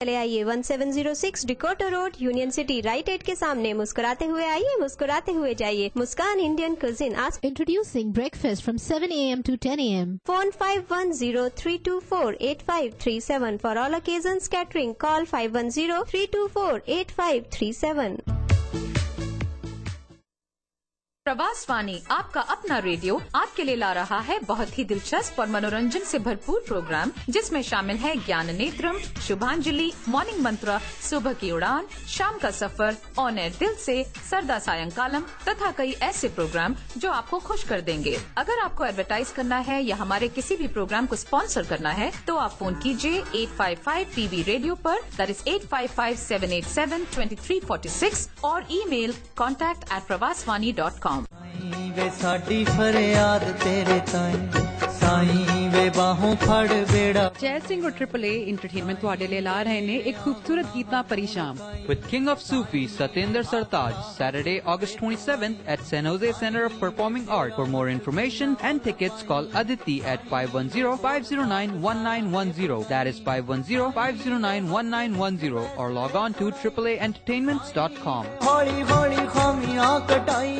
चले आइए 1706 Decoto road, Union City, Rite Aid के सामने। मुस्कुराते हुए आइए, मुस्कुराते हुए जाइए। Muskan Indian cuisine. आज Introducing breakfast from 7 a.m. to 10 a.m. phone 5103248537 for all occasions catering. Call 5103248537. प्रवास वाणी आपका अपना रेडियो आपके लिए ला रहा है बहुत ही दिलचस्प और मनोरंजन से भरपूर प्रोग्राम, जिसमें शामिल है ज्ञान नेत्रम, शुभांजलि, मॉर्निंग मंत्र, सुबह की उड़ान, शाम का सफर, ऑन एयर दिल से, सरदा सायंकालम तथा कई ऐसे प्रोग्राम जो आपको खुश कर देंगे। अगर आपको एडवर्टाइज करना है या हमारे किसी भी प्रोग्राम को स्पॉन्सर करना है तो आप फोन कीजिए 855 PB रेडियो पर, दैट इज 8557872346 और ईमेल contact@pravaswani.com। वे साडी फरियाद तेरे ताईं साईं वे बाहों फड़ बेड़ा। जय सिंह और AAA एंटरटेनमेंट ਤੁਹਾਡੇ ਲਈ ਲਾ ਰਹੇ ਨੇ ਇੱਕ ਖੂਬਸੂਰਤ ਗੀਤਾਂ ਭਰੀ ਸ਼ਾਮ with King of Sufi Satyendra Sartaaj, Saturday, August 27th at San Jose Center of Performing Art. For more information and tickets, call Aditi at 510-509-1910. That is 510-509-1910 or log on to AAAentertainments.com. हौली हौली खामियां कटाई।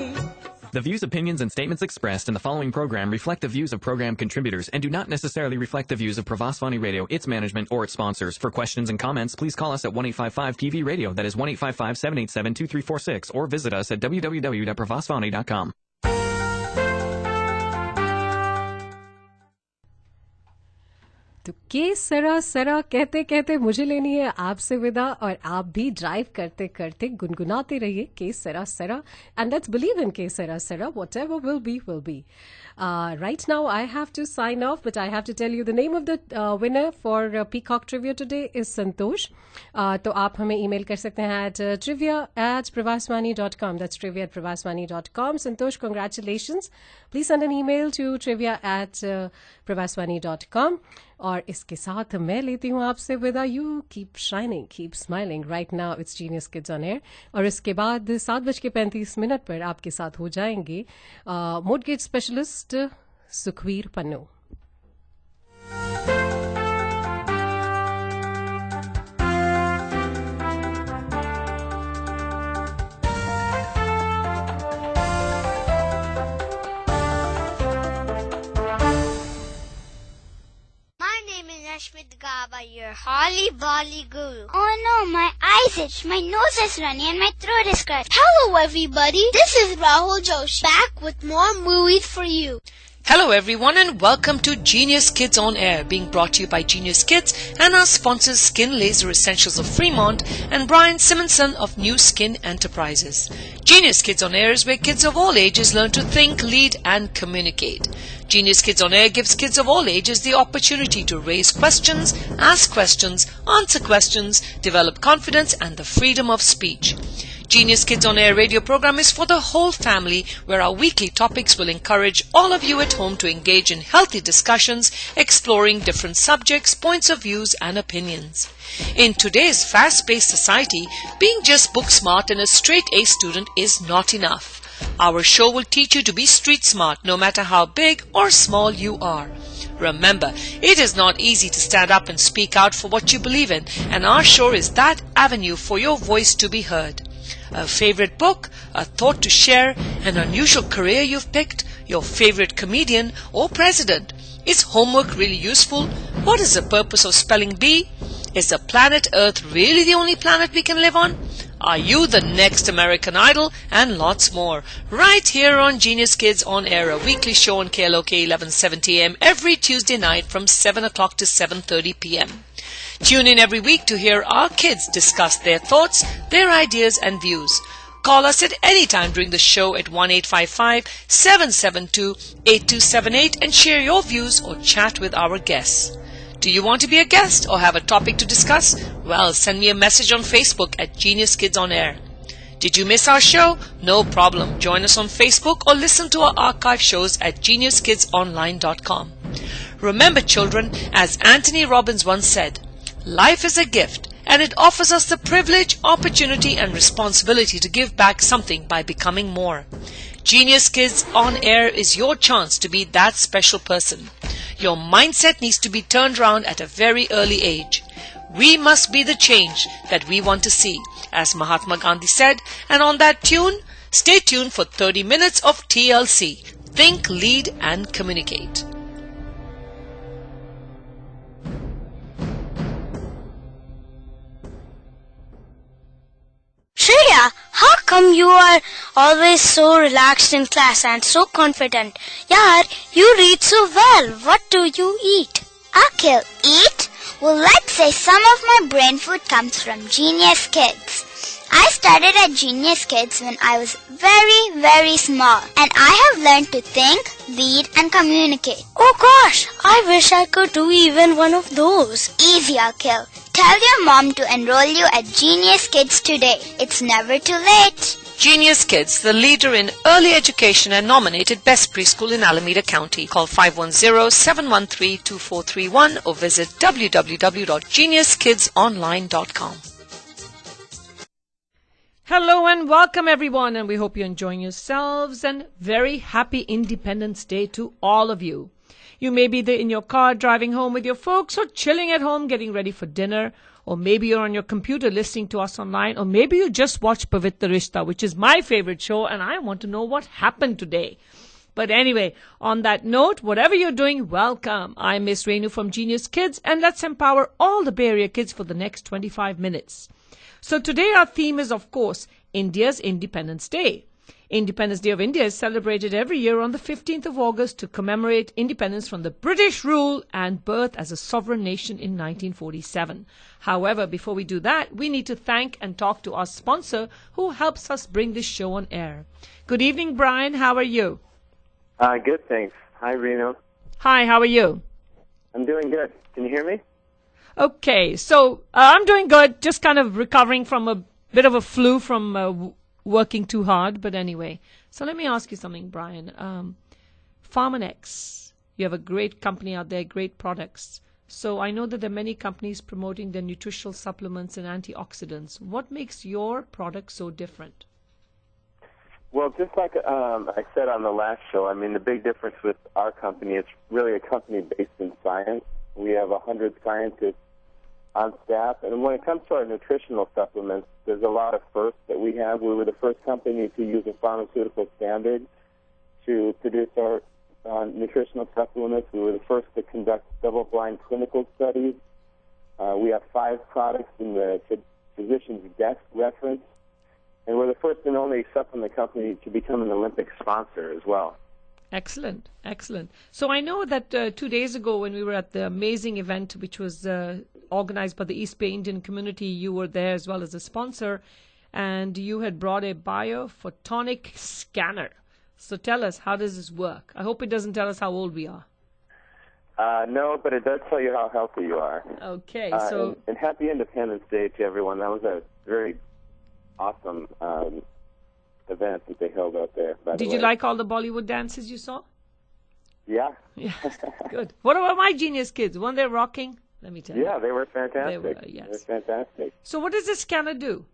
The views, opinions, and statements expressed in the following program reflect the views of program contributors and do not necessarily reflect the views of Pravaswani Radio, its management, or its sponsors. For questions and comments, please call us at 1-855-PV Radio, that is 1-855-787-2346, or visit us at www.pravaswani.com. तो के सरा कहते कहते मुझे लेनी है आपसे विदा, और आप भी ड्राइव करते करते गुनगुनाते रहिए के सरा एंड लेट्स बिलीव इन के सरा whatever will be. Right now I have to sign off, but I have to tell you the name of the winner for Peacock Trivia today is Santosh. तो आप हमें email कर सकते हैं at trivia@pravaswani.com. That's trivia@pravaswani.com. Santosh, congratulations. Please send an email to trivia@pravaswani.com. और इसके साथ मैं लेती हूँ आपसे विदा। You keep shining, keep smiling. Right now it's Genius Kids on Air. और इसके बाद 7:35 पर आपके साथ हो जाएंगे mortgage specialist Sukhvir Pannu. With Gaba, your holly volley guru. Oh no, my eyes itch, my nose is runny, and my throat is scratched. Hello everybody, this is Rahul Joshi, back with more movies for you. Hello everyone and welcome to Genius Kids on Air, being brought to you by Genius Kids and our sponsors Skin Laser Essentials of Fremont and Brian Simonson of New Skin Enterprises. Genius Kids on Air is where kids of all ages learn to think, lead and communicate. Genius Kids on Air gives kids of all ages the opportunity to raise questions, ask questions, answer questions, develop confidence and the freedom of speech. Genius Kids on Air radio program is for the whole family, where our weekly topics will encourage all of you at home to engage in healthy discussions, exploring different subjects, points of views and opinions. In today's fast-paced society, being just book smart and a straight A student is not enough. Our show will teach you to be street smart no matter how big or small you are. Remember, it is not easy to stand up and speak out for what you believe in, and our show is that avenue for your voice to be heard. A favorite book, a thought to share, an unusual career you've picked, your favorite comedian or president. Is homework really useful? What is the purpose of spelling bee? Is the planet Earth really the only planet we can live on? Are you the next American Idol? And lots more. Right here on Genius Kids on Air, a weekly show on KLOK 1170 AM every Tuesday night from 7 o'clock to 7:30 PM. Tune in every week to hear our kids discuss their thoughts, their ideas and views. Call us at any time during the show at 1-855-772-8278 and share your views or chat with our guests. Do you want to be a guest or have a topic to discuss? Well, send me a message on Facebook at Genius Kids on Air. Did you miss our show? No problem. Join us on Facebook or listen to our archive shows at geniuskidsonline.com. Remember, children, as Anthony Robbins once said, life is a gift and it offers us the privilege, opportunity and responsibility to give back something by becoming more. Genius Kids on Air is your chance to be that special person. Your mindset needs to be turned around at a very early age. We must be the change that we want to see, as Mahatma Gandhi said. And on that tune, stay tuned for 30 minutes of TLC. Think, lead and communicate. Shreya, how come you are always so relaxed in class and so confident? Yaar, you read so well. What do you eat? Akhil, eat? Well, let's say some of my brain food comes from Genius Kids. I started at Genius Kids when I was very, very small. And I have learned to think, lead and communicate. Oh gosh, I wish I could do even one of those. Easy, Akhil. Tell your mom to enroll you at Genius Kids today. It's never too late. Genius Kids, the leader in early education and nominated best preschool in Alameda County. Call 510-713-2431 or visit www.geniuskidsonline.com. Hello and welcome everyone, and we hope you're enjoying yourselves, and very happy Independence Day to all of you. You may be in your car driving home with your folks, or chilling at home getting ready for dinner, or maybe you're on your computer listening to us online, or maybe you just watched Pavitra Rishta, which is my favorite show, and I want to know what happened today. But anyway, on that note, whatever you're doing, welcome. I'm Miss Renu from Genius Kids, and let's empower all the Bay Area kids for the next 25 minutes. So today our theme is, of course, India's Independence Day. Independence Day of India is celebrated every year on the 15th of August to commemorate independence from the British rule and birth as a sovereign nation in 1947. However, before we do that, we need to thank and talk to our sponsor who helps us bring this show on air. Good evening, Brian. How are you? Good, thanks. Hi, Reno. Hi, how are you? I'm doing good. Can you hear me? Okay, so I'm doing good, just kind of recovering from a bit of a flu from working too hard, but anyway. So let me ask you something, Brian. Pharmanex, you have a great company out there, great products. So I know that there are many companies promoting their nutritional supplements and antioxidants. What makes your product so different? Well, just like I said on the last show, I mean, the big difference with our company, it's really a company based in science. We have 100 scientists on staff. And when it comes to our nutritional supplements, there's a lot of firsts that we have. We were the first company to use a pharmaceutical standard to produce our nutritional supplements. We were the first to conduct double-blind clinical studies. We have 5 products in the physician's desk reference. And we're the first and only supplement company to become an Olympic sponsor as well. Excellent, excellent. So I know that 2 days ago when we were at the amazing event which was organized by the East Bay Indian community, you were there as well as a sponsor, and you had brought a biophotonic scanner. So tell us, how does this work? I hope it doesn't tell us how old we are. No, but it does tell you how healthy you are. Okay, so... And happy Independence Day to everyone. That was a very awesome event that they held out there. Did you like all the Bollywood dances you saw? Yeah. Yeah, good. What about my Genius Kids? Weren't they rocking? Let me tell you. Yeah, they were fantastic. They were, yes. They were fantastic. So what does this scanner do?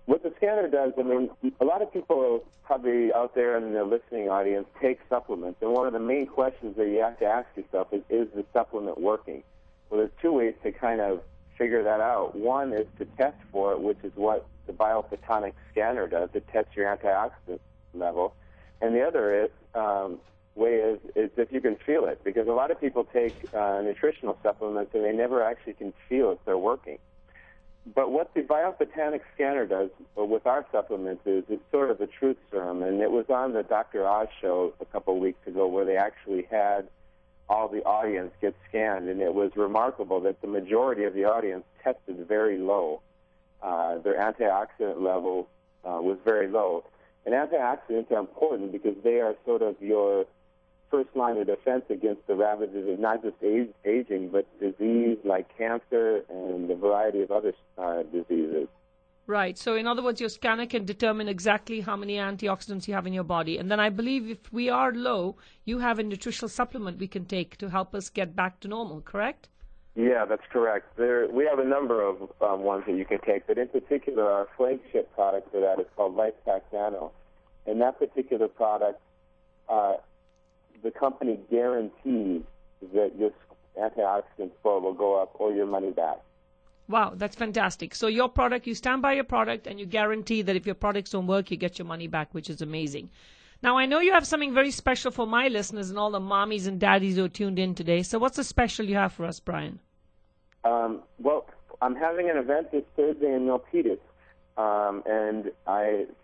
What the scanner does, I mean, a lot of people probably out there in the listening audience take supplements, and one of the main questions that you have to ask yourself is the supplement working? Well, there's 2 ways to kind of figure that out. One is to test for it, which is what the biophotonic scanner does. It tests your antioxidant level. And the other way is if you can feel it, because a lot of people take nutritional supplements and they never actually can feel if they're working. But what the biophotonic scanner does with our supplements is it's sort of a truth serum, and it was on the Dr. Oz show a couple of weeks ago where they actually had all the audience get scanned, and it was remarkable that the majority of the audience tested very low. Their antioxidant level was very low. And antioxidants are important because they are sort of your first line of defense against the ravages of not just aging, but disease like cancer and a variety of other diseases. Right. So in other words, your scanner can determine exactly how many antioxidants you have in your body. And then I believe if we are low, you have a nutritional supplement we can take to help us get back to normal, correct? Yeah, that's correct. We have a number of ones that you can take, but in particular, our flagship product for that is called Life Pack Nano. And that particular product, the company guarantees that your antioxidant score will go up or your money back. Wow, that's fantastic. So your product, you stand by your product and you guarantee that if your products don't work, you get your money back, which is amazing. Now, I know you have something very special for my listeners and all the mommies and daddies who are tuned in today. So what's the special you have for us, Brian? Well, I'm having an event this Thursday in Milpitas. And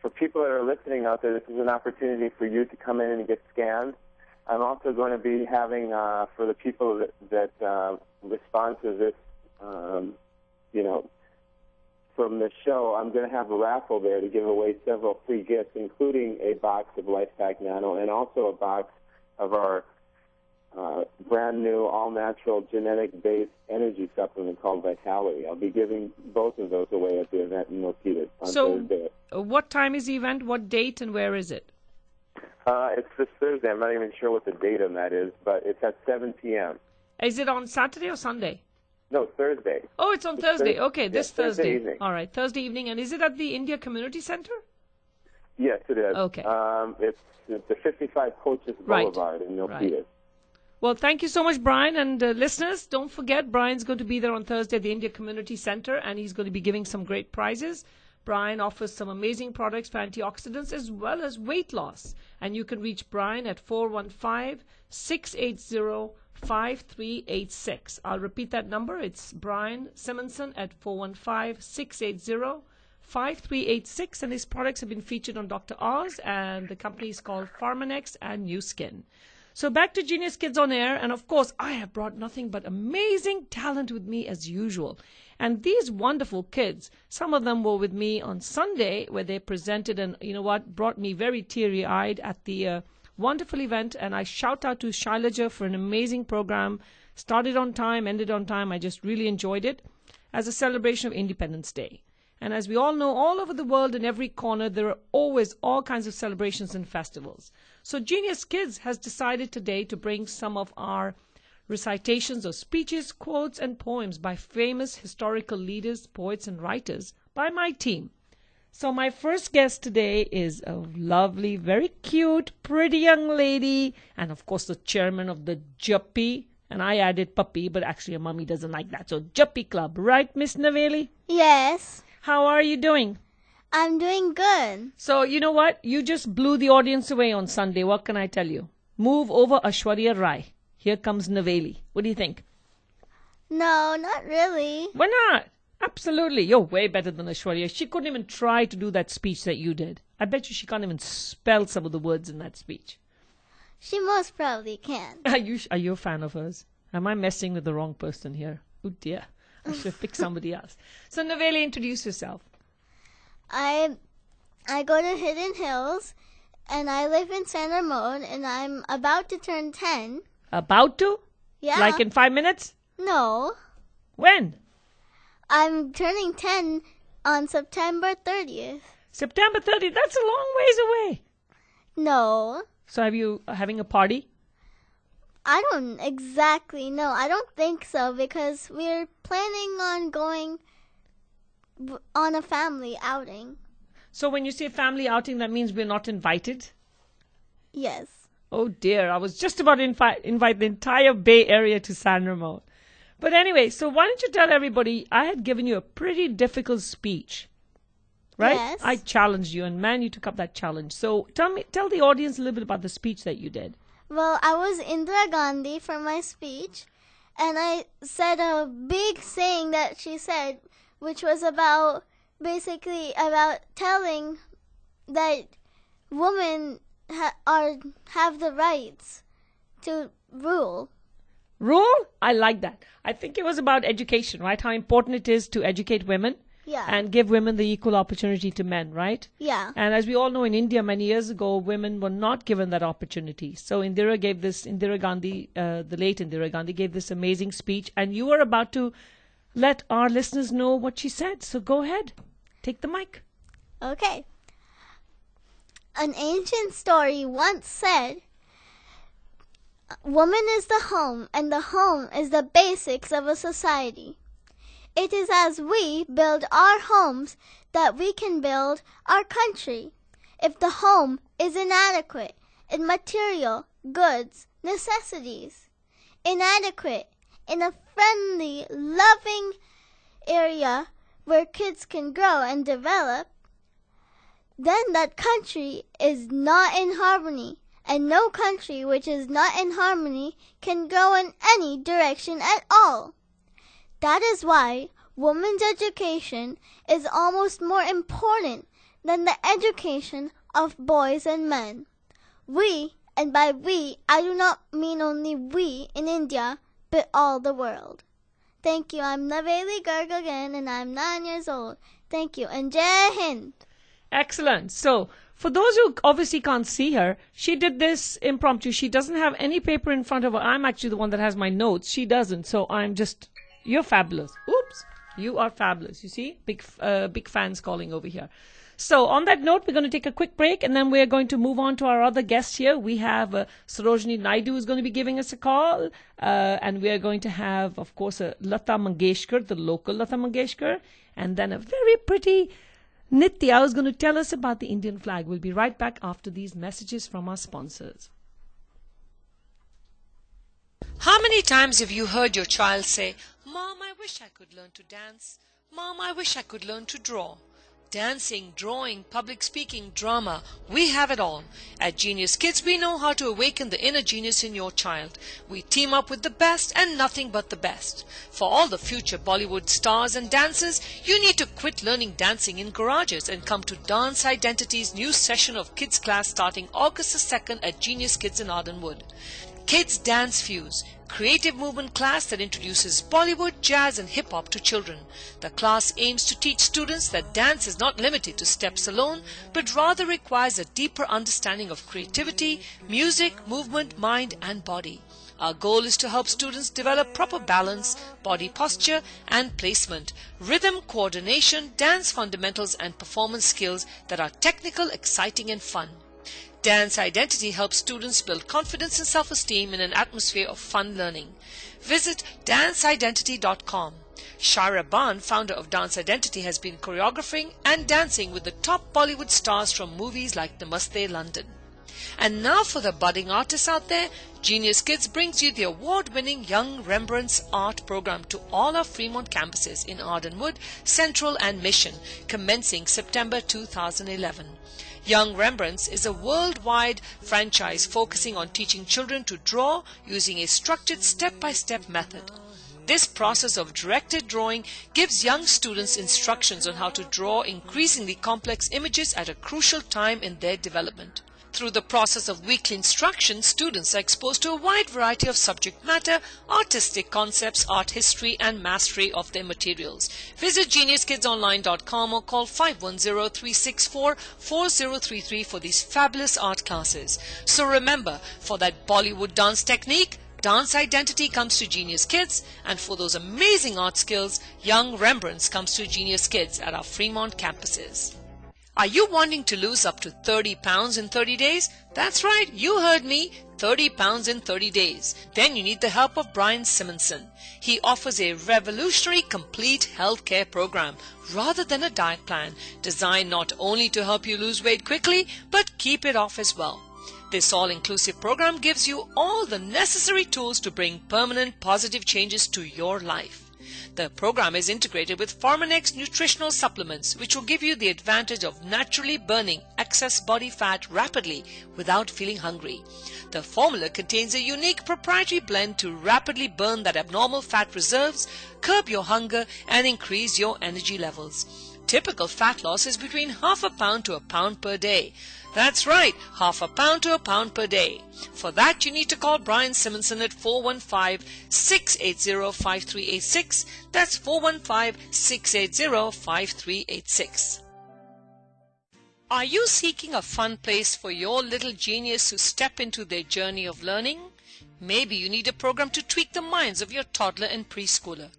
for people that are listening out there, this is an opportunity for you to come in and get scanned. I'm also going to be having, for the people that respond to this, from the show, I'm going to have a raffle there to give away several free gifts, including a box of LifePak Nano and also a box of our brand new, all-natural, genetic-based energy supplement called Vitality. I'll be giving both of those away at the event in Milpitas on Thursday. What time is the event? What date and where is it? It's this Thursday. I'm not even sure what the date on that is, but it's at 7 p.m. Is it on Saturday or Sunday? No, Thursday. Oh, it's on Thursday. Okay, this Thursday evening. All right, Thursday evening. And is it at the India Community Center? Yes, it is. Okay. It's the 55 Coaches Boulevard in Milpitas. Right. Well, thank you so much, Brian. And listeners, don't forget, Brian's going to be there on Thursday at the India Community Center, and he's going to be giving some great prizes. Brian offers some amazing products for antioxidants as well as weight loss. And you can reach Brian at 415-680-5386. I'll repeat that number. It's Brian Simonson at 415-680-5386. And his products have been featured on Dr. Oz, and the company is called Pharmanex and New Skin. So back to Genius Kids on Air, and of course I have brought nothing but amazing talent with me as usual. And these wonderful kids, some of them were with me on Sunday where they presented, and you know what, brought me very teary-eyed at the wonderful event. And I shout out to Shailaja for an amazing program. Started on time, ended on time. I just really enjoyed it as a celebration of Independence Day. And as we all know, all over the world, in every corner, there are always all kinds of celebrations and festivals. So Genius Kids has decided today to bring some of our recitations of speeches, quotes, and poems by famous historical leaders, poets, and writers by my team. So my first guest today is a lovely, very cute, pretty young lady, and of course the chairman of the Juppie. And I added puppy, but actually a mummy doesn't like that. So Juppie Club, right, Miss Naveli? Yes. How are you doing? I'm doing good. So, you know what? You just blew the audience away on Sunday. What can I tell you? Move over Aishwarya Rai. Here comes Naveli. What do you think? No, not really. Why not? Absolutely. You're way better than Aishwarya. She couldn't even try to do that speech that you did. I bet you she can't even spell some of the words in that speech. She most probably can. Are you a fan of hers? Am I messing with the wrong person here? Oh dear. I should have picked somebody else. So Naveli, introduce yourself. I go to Hidden Hills, and I live in San Ramon, and I'm about to turn 10. About to? Yeah. Like in 5 minutes? No. When? I'm turning 10 on September 30th. September 30th? That's a long ways away. No. So are you having a party? I don't exactly know. I don't think so, because we're planning on going on a family outing. So when you say family outing, that means we're not invited? Yes. Oh dear, I was just about to invite the entire Bay Area to San Ramon. But anyway, so why don't you tell everybody, I had given you a pretty difficult speech, right? Yes. I challenged you, and man, you took up that challenge. So tell the audience a little bit about the speech that you did. Well, I was Indira Gandhi for my speech, and I said a big saying that she said, which was about telling that women have the rights to rule. Rule? I like that. I think it was about education, right? How important it is to educate women. Yeah. And give women the equal opportunity to men, right? Yeah. And as we all know, in India many years ago, women were not given that opportunity. So Indira Gandhi, the late Indira Gandhi, gave this amazing speech. And you were about to let our listeners know what she said. So go ahead. Take the mic. Okay. An ancient story once said, "Woman is the home, and the home is the basics of a society. It is as we build our homes that we can build our country. If the home is inadequate in material, goods, necessities, inadequate in a friendly, loving area where kids can grow and develop, then that country is not in harmony. And no country which is not in harmony can go in any direction at all. That is why women's education is almost more important than the education of boys and men. We, and by we, I do not mean only we in India, but all the world. Thank you. I'm Naveli Garg again, and I'm 9 years old. Thank you, and Jai Hind. Excellent. So, for those who obviously can't see her, she did this impromptu. She doesn't have any paper in front of her. I'm actually the one that has my notes. She doesn't. So you're fabulous. Oops. You are fabulous. You see? Big fans calling over here. So on that note, we're going to take a quick break, and then we're going to move on to our other guests here. We have Sarojini Naidu is going to be giving us a call, and we are going to have, of course, Lata Mangeshkar, the local Lata Mangeshkar, and then a very pretty Nitya is going to tell us about the Indian flag. We'll be right back after these messages from our sponsors. How many times have you heard your child say, "Mom, I wish I could learn to dance. Mom, I wish I could learn to draw." Dancing, drawing, public speaking, drama, we have it all. At Genius Kids, we know how to awaken the inner genius in your child. We team up with the best and nothing but the best. For all the future Bollywood stars and dancers, you need to quit learning dancing in garages and come to Dance Identity's new session of kids class starting August the 2nd at Genius Kids in Ardenwood. Kids Dance Fuse, creative movement class that introduces Bollywood, jazz and hip-hop to children. The class aims to teach students that dance is not limited to steps alone, but rather requires a deeper understanding of creativity, music, movement, mind and body. Our goal is to help students develop proper balance, body posture and placement, rhythm, coordination, dance fundamentals and performance skills that are technical, exciting and fun. Dance Identity helps students build confidence and self-esteem in an atmosphere of fun learning. Visit danceidentity.com. Shira Ban, founder of Dance Identity, has been choreographing and dancing with the top Bollywood stars from movies like Namaste London. And now for the budding artists out there, Genius Kids brings you the award-winning Young Rembrandts Art Program to all our Fremont campuses in Ardenwood, Central and Mission, commencing September 2011. Young Rembrandts is a worldwide franchise focusing on teaching children to draw using a structured step-by-step method. This process of directed drawing gives young students instructions on how to draw increasingly complex images at a crucial time in their development. Through the process of weekly instruction, students are exposed to a wide variety of subject matter, artistic concepts, art history, and mastery of their materials. Visit geniuskidsonline.com or call 510-364-4033 for these fabulous art classes. So remember, for that Bollywood dance technique, Dance Identity comes to Genius Kids, and for those amazing art skills, Young Rembrandts comes to Genius Kids at our Fremont campuses. Are you wanting to lose up to 30 pounds in 30 days? That's right, you heard me, 30 pounds in 30 days. Then you need the help of Brian Simonson. He offers a revolutionary complete healthcare program rather than a diet plan, designed not only to help you lose weight quickly, but keep it off as well. This all-inclusive program gives you all the necessary tools to bring permanent positive changes to your life. The program is integrated with Pharmanex nutritional supplements, which will give you the advantage of naturally burning excess body fat rapidly without feeling hungry. The formula contains a unique proprietary blend to rapidly burn that abnormal fat reserves, curb your hunger, and increase your energy levels. Typical fat loss is between half a pound to a pound per day. That's right, half a pound to a pound per day. For that, you need to call Brian Simonson at 415-680-5386. That's 415-680-5386. Are you seeking a fun place for your little genius to step into their journey of learning? Maybe you need a program to tweak the minds of your toddler and preschooler.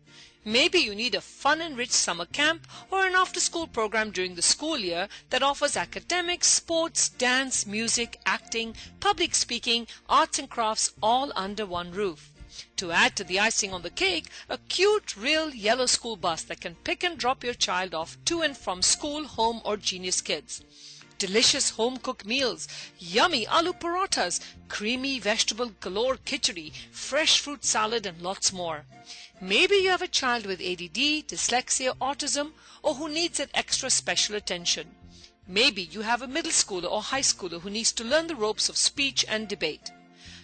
Maybe you need a fun-enriched summer camp or an after-school program during the school year that offers academics, sports, dance, music, acting, public speaking, arts and crafts all under one roof. To add to the icing on the cake, a cute, real yellow school bus that can pick and drop your child off to and from school, home or Genius Kids. delicious home-cooked meals, yummy aloo parathas, creamy vegetable galore khichdi, fresh fruit salad and lots more. Maybe you have a child with ADD, dyslexia, autism, or who needs that extra special attention. Maybe you have a middle schooler or high schooler who needs to learn the ropes of speech and debate.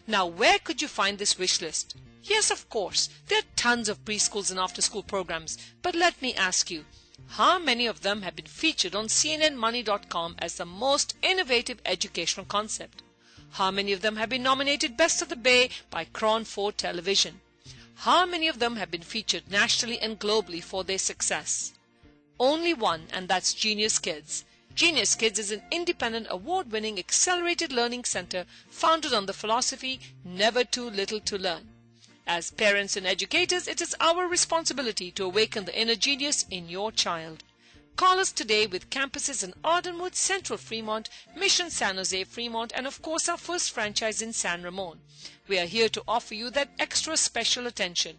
Now, where could you find this wish list? Yes, of course, there are tons of preschools and after-school programs, but let me ask you, how many of them have been featured on CNNmoney.com as the most innovative educational concept? How many of them have been nominated Best of the Bay by Cron 4 Television? How many of them have been featured nationally and globally for their success? Only one, and that's Genius Kids. Genius Kids is an independent, award-winning, accelerated learning center founded on the philosophy, never too little to learn. As parents and educators, it is our responsibility to awaken the inner genius in your child. Call us today with campuses in Ardenwood, Central Fremont, Mission San Jose, Fremont, and of course our first franchise in San Ramon. We are here to offer you that extra special attention.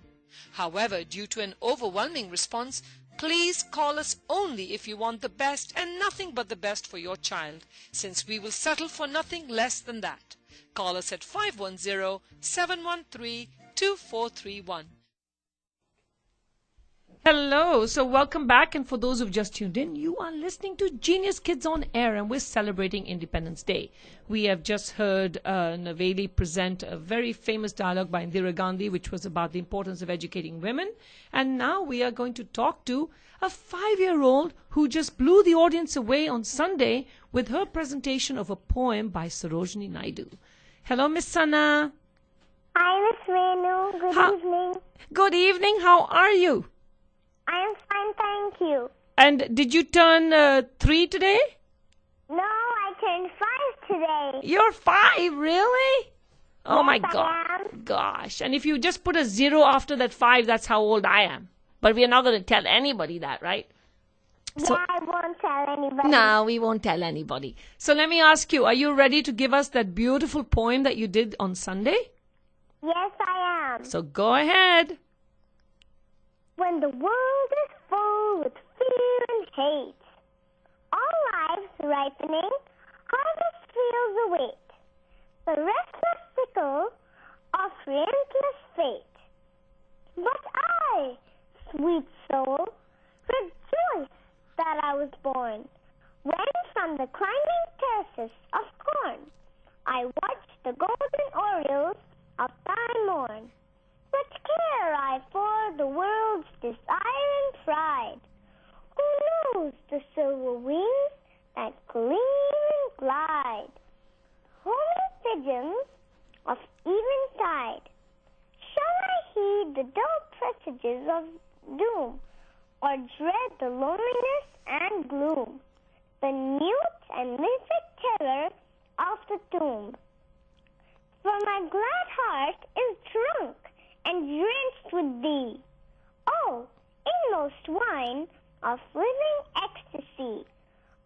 However, due to an overwhelming response, please call us only if you want the best and nothing but the best for your child, since we will settle for nothing less than that. Call us at 510-713-2431. Hello, so welcome back, and for those who've just tuned in, you are listening to Genius Kids on Air, and we're celebrating Independence Day. We have just heard Naveli present a very famous dialogue by Indira Gandhi, which was about the importance of educating women, and now we are going to talk to a 5-year-old who just blew the audience away on Sunday with her presentation of a poem by Sarojini Naidu. Hello, Miss Sana. Hi, Miss Renu. Good evening. Good evening. How are you? I am fine, thank you. And did you turn 3 today? No, I turned 5 today. You're 5, really? Oh, yes, my God. Gosh. And if you just put a 0 after that 5, that's how old I am. But we are not going to tell anybody that, right? So, yeah, I won't tell anybody. No, we won't tell anybody. So let me ask you, are you ready to give us that beautiful poem that you did on Sunday? Yes, I am. So go ahead. When the world is full with fear and hate, all lives ripening, harvest feels await. The restless sickle of relentless fate. But I, sweet soul, rejoice that I was born, when from the climbing terraces of corn I watched the golden orioles of thy morn. What care I for the world's desire and pride? Who knows the silver wings that gleam and glide? Homing pigeons of eventide, shall I heed the dull presages of doom, or dread the loneliness and gloom, the mute and mystic terror of the tomb? For my glad heart is drunk and drenched with thee, oh, inmost wine of living ecstasy,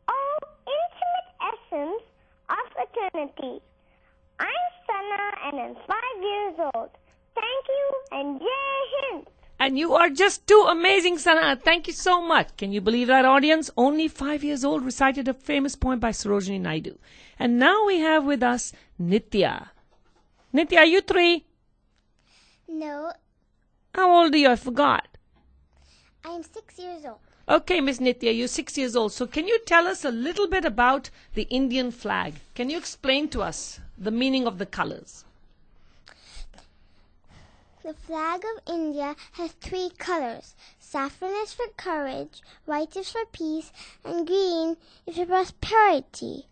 oh, intimate essence of eternity. I'm Sana and I'm 5 years old. Thank you and Jai Hind. And you are just too amazing, Sana. Thank you so much. Can you believe that, audience? Only 5 years old recited a famous poem by Sarojini Naidu. And now we have with us Nitya. Nitya, are you 3? No. How old are you? I forgot. I am 6 years old. Okay, Miss Nitya, you're 6 years old. So can you tell us a little bit about the Indian flag? Can you explain to us the meaning of the colors? The flag of India has 3 colors. Saffron is for courage, white is for peace, and green is for prosperity.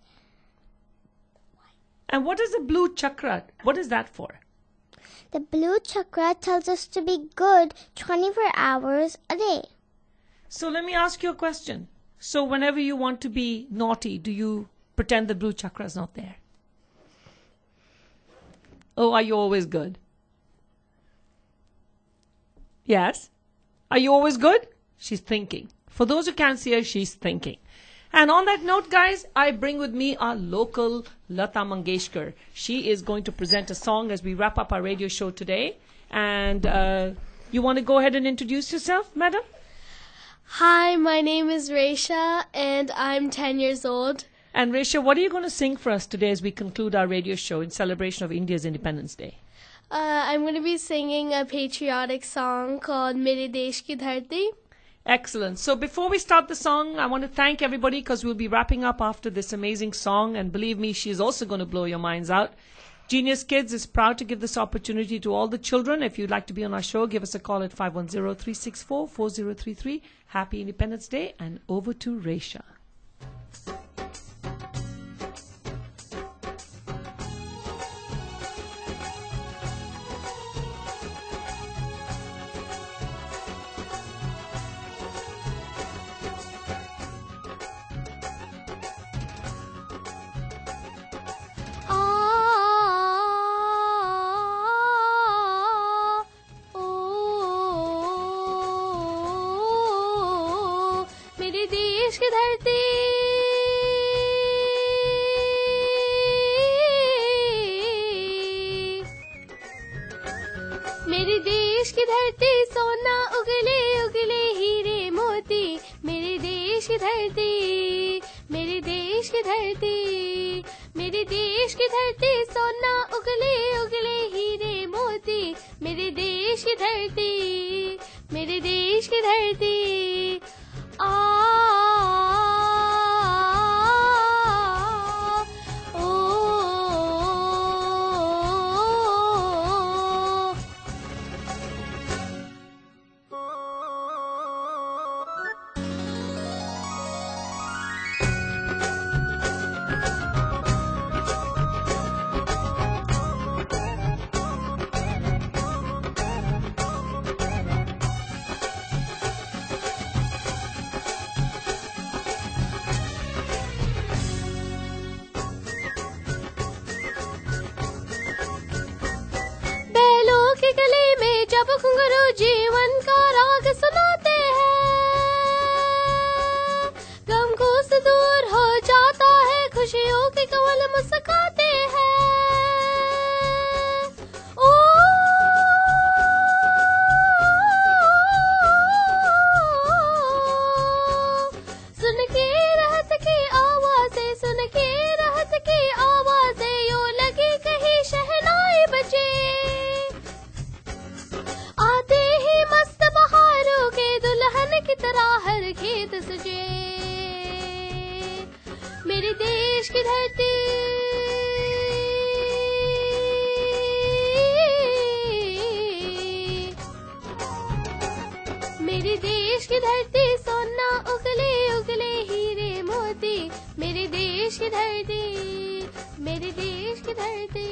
And what is the blue chakra? What is that for? The blue chakra tells us to be good 24 hours a day. So let me ask you a question. So whenever you want to be naughty, do you pretend the blue chakra is not there? Oh, are you always good? Yes? Are you always good? She's thinking. For those who can't see her, she's thinking. And on that note, guys, I bring with me our local Lata Mangeshkar. She is going to present a song as we wrap up our radio show today. And you want to go ahead and introduce yourself, madam? Hi, my name is Raisha, and I'm 10 years old. And Resha, what are you going to sing for us today as we conclude our radio show in celebration of India's Independence Day? I'm going to be singing a patriotic song called Mere Desh Ki Dharti. Excellent. So before we start the song, I want to thank everybody because we'll be wrapping up after this amazing song. And believe me, she's also going to blow your minds out. Genius Kids is proud to give this opportunity to all the children. If you'd like to be on our show, give us a call at 510-364-4033. Happy Independence Day, and over to Resha. मेरे देश की धरती सोना उगले उगले हीरे मोती मेरे देश की धरती मेरे देश की धरती मेरे देश की धरती सोना उगले उगले हीरे मोती मेरे देश की धरती मेरे देश की धरती जब घुंघरू जीवन का राग सुनाते हैं गम घोष दूर हो जाता है खुशियों के कवल मुस्काते हैं ओ सुन के रहत की आवाज़ें सुन के रहत की आवाज़ें यूं लगी कहीं शहनाई बजे आते ही मस्त बहारों के दुल्हन की तरह हर खेत सजे मेरे देश की धरती मेरे देश की धरती सोना उगले उगले हीरे मोती मेरे देश की धरती मेरे देश की धरती